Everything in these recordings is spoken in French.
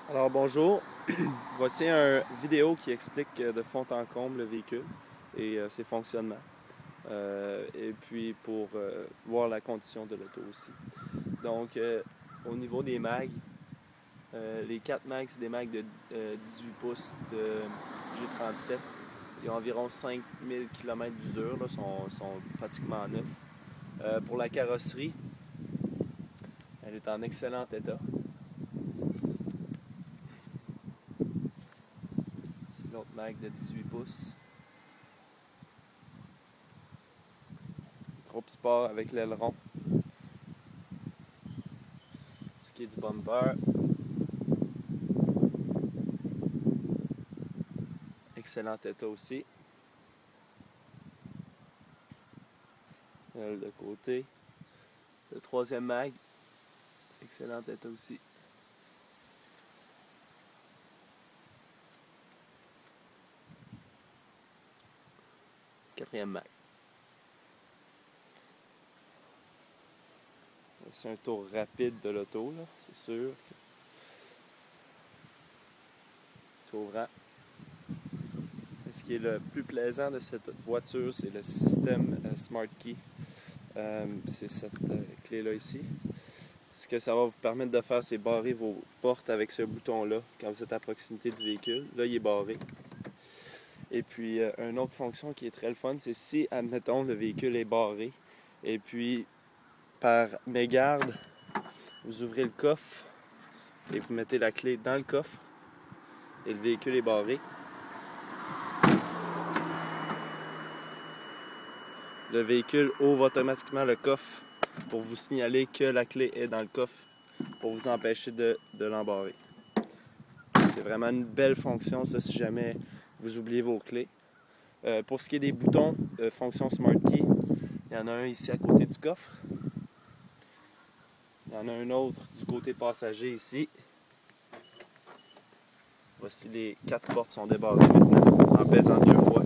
Alors bonjour, voici une vidéo qui explique de fond en comble le véhicule et ses fonctionnements. Et puis pour voir la condition de l'auto aussi. Donc au niveau des mags, les 4 mags c'est des mags de 18 pouces de G37. Ils ont environ 5000 km d'usure, sont pratiquement neufs. Pour la carrosserie, elle est en excellent état. C'est l'autre mag de 18 pouces. Groupe sport avec l'aileron. Ce qui est du bumper. Excellent état aussi. De côté. Le troisième mag. Excellent état aussi. Quatrième mag. C'est un tour rapide de l'auto, c'est sûr. Tour rap. Ce qui est le plus plaisant de cette voiture, c'est le système Smart Key. C'est cette clé-là ici. Ce que ça va vous permettre de faire, c'est barrer vos portes avec ce bouton-là quand vous êtes à proximité du véhicule. Là, il est barré. Et puis, une autre fonction qui est très le fun, c'est si, admettons, le véhicule est barré, et puis, par mégarde, vous ouvrez le coffre et vous mettez la clé dans le coffre et le véhicule est barré. Le véhicule ouvre automatiquement le coffre pour vous signaler que la clé est dans le coffre pour vous empêcher de l'embarrer. C'est vraiment une belle fonction, ça, si jamais vous oubliez vos clés. Pour ce qui est des boutons de fonction Smart Key, il y en a un ici à côté du coffre. Il y en a un autre du côté passager ici. Voici les 4 portes sont débarrées maintenant, en pesant 2 fois.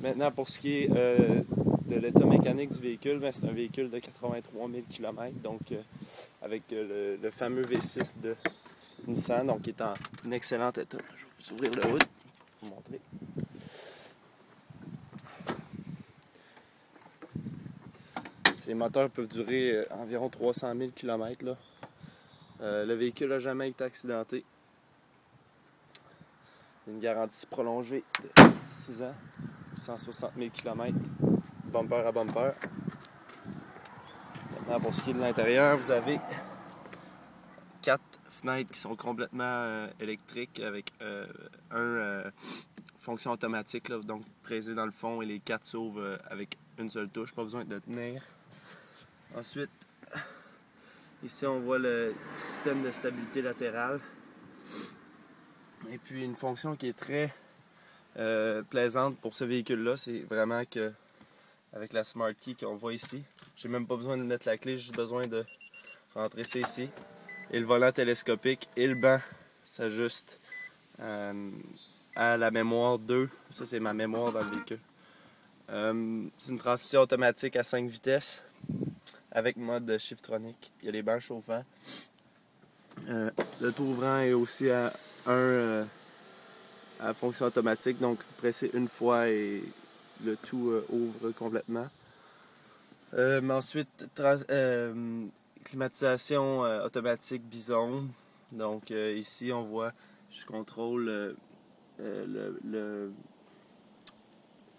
Maintenant, pour ce qui est de l'état mécanique du véhicule, c'est un véhicule de 83 000 km, donc avec le fameux V6 de Nissan, donc qui est en excellent état. Je vais vous ouvrir le hood pour vous montrer. Ces moteurs peuvent durer environ 300 000 km. Là. Le véhicule n'a jamais été accidenté. Une garantie prolongée de 6 ans, 160 000 km, bumper à bumper. Maintenant, pour ce qui est de l'intérieur, vous avez 4 fenêtres qui sont complètement électriques avec fonction automatique, là, donc pressé dans le fond et les 4 s'ouvrent avec une seule touche, pas besoin de tenir. Ensuite, ici on voit le système de stabilité latérale. Et puis une fonction qui est très plaisante pour ce véhicule-là, c'est vraiment que avec la Smart Key qu'on voit ici, j'ai même pas besoin de mettre la clé, j'ai juste besoin de rentrer ça ici. Et le volant télescopique et le banc s'ajustent à la mémoire 2. Ça, c'est ma mémoire dans le véhicule. C'est une transmission automatique à 5 vitesses avec mode Shiftronic. Il y a les bancs chauffants. Le tour ouvrant est aussi à fonction automatique, donc vous pressez une fois et le tout ouvre complètement. Ensuite, climatisation automatique bizone. Donc ici on voit, je contrôle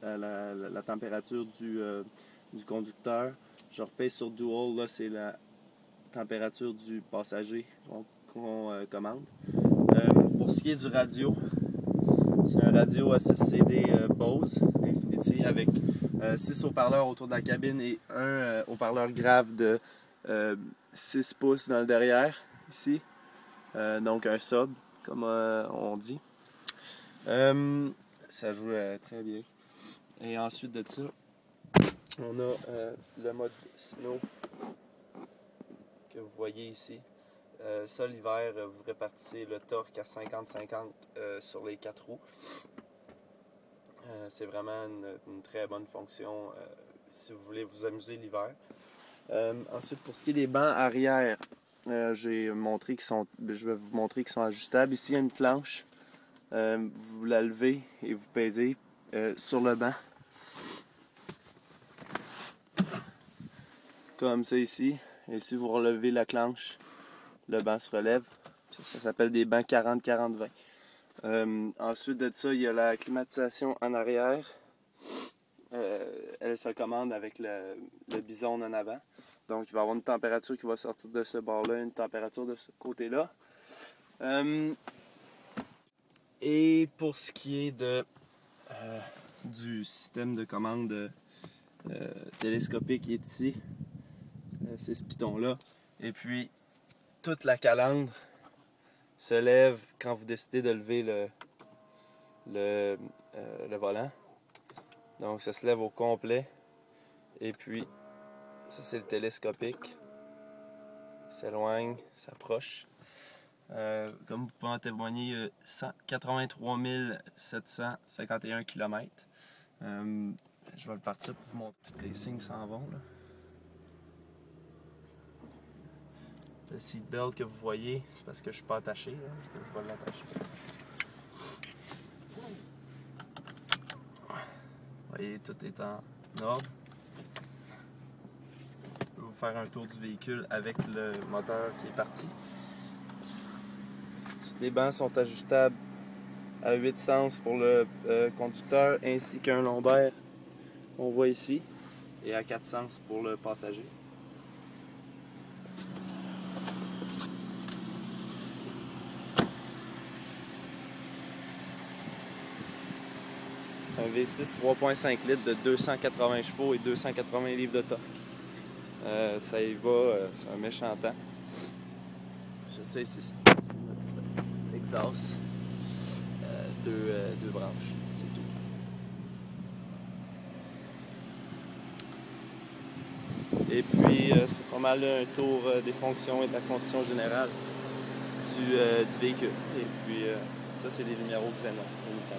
la température du conducteur. Je repèse sur Dual, là c'est la température du passager qu'on commande. Pour ce qui est du radio, c'est un radio à 6 CD Bose Infinity avec 6 haut-parleurs autour de la cabine et un haut-parleur grave de 6 pouces dans le derrière, ici. Donc un sub, comme on dit. Ça joue très bien. Et ensuite de ça, on a le mode Snow que vous voyez ici. Ça, l'hiver, vous répartissez le torque à 50-50 sur les 4 roues. C'est vraiment une très bonne fonction si vous voulez vous amuser l'hiver. Ensuite, pour ce qui est des bancs arrière, je vais vous montrer qu'ils sont ajustables. Ici, il y a une planche. Vous la levez et vous pèsez sur le banc. Comme ça ici. Et si vous relevez la planche, le banc se relève. Ça s'appelle des bancs 40-40-20. Ensuite de ça, il y a la climatisation en arrière. Elle se commande avec le bison en avant. Donc, il va y avoir une température qui va sortir de ce bord-là, une température de ce côté-là. Et pour ce qui est du système de commande télescopique qui est ici, c'est ce piton-là. Et puis, toute la calandre se lève quand vous décidez de lever le volant. Donc, ça se lève au complet. Et puis, ça, c'est le télescopique. Il s'éloigne, s'approche. Comme vous pouvez en témoigner, 83 751 km. Je vais le partir pour vous montrer. Tous les signes s'en vont. Là. Le seatbelt que vous voyez, c'est parce que je ne suis pas attaché. Là. Je vais l'attacher. Vous voyez, tout est en ordre. Je vais vous faire un tour du véhicule avec le moteur qui est parti. Les bancs sont ajustables à 8 sens pour le conducteur ainsi qu'un lombaire qu'on voit ici et à 4 sens pour le passager. C'est un V6 3.5 litres de 280 chevaux et 280 livres de torque. Ça y va, c'est un méchant temps. Ça ici, exhaust, deux branches, c'est tout. Et puis c'est pas mal un tour des fonctions et de la condition générale du véhicule. Et puis ça c'est des lumières au xénon uniquement.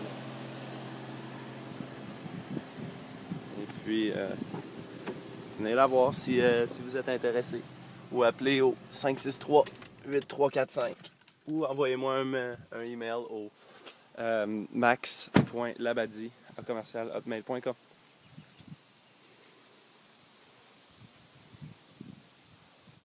Et puis venez la voir si vous êtes intéressé. Ou appelez au 563-8345 ou envoyez-moi un email au max.labadie@hotmail.com.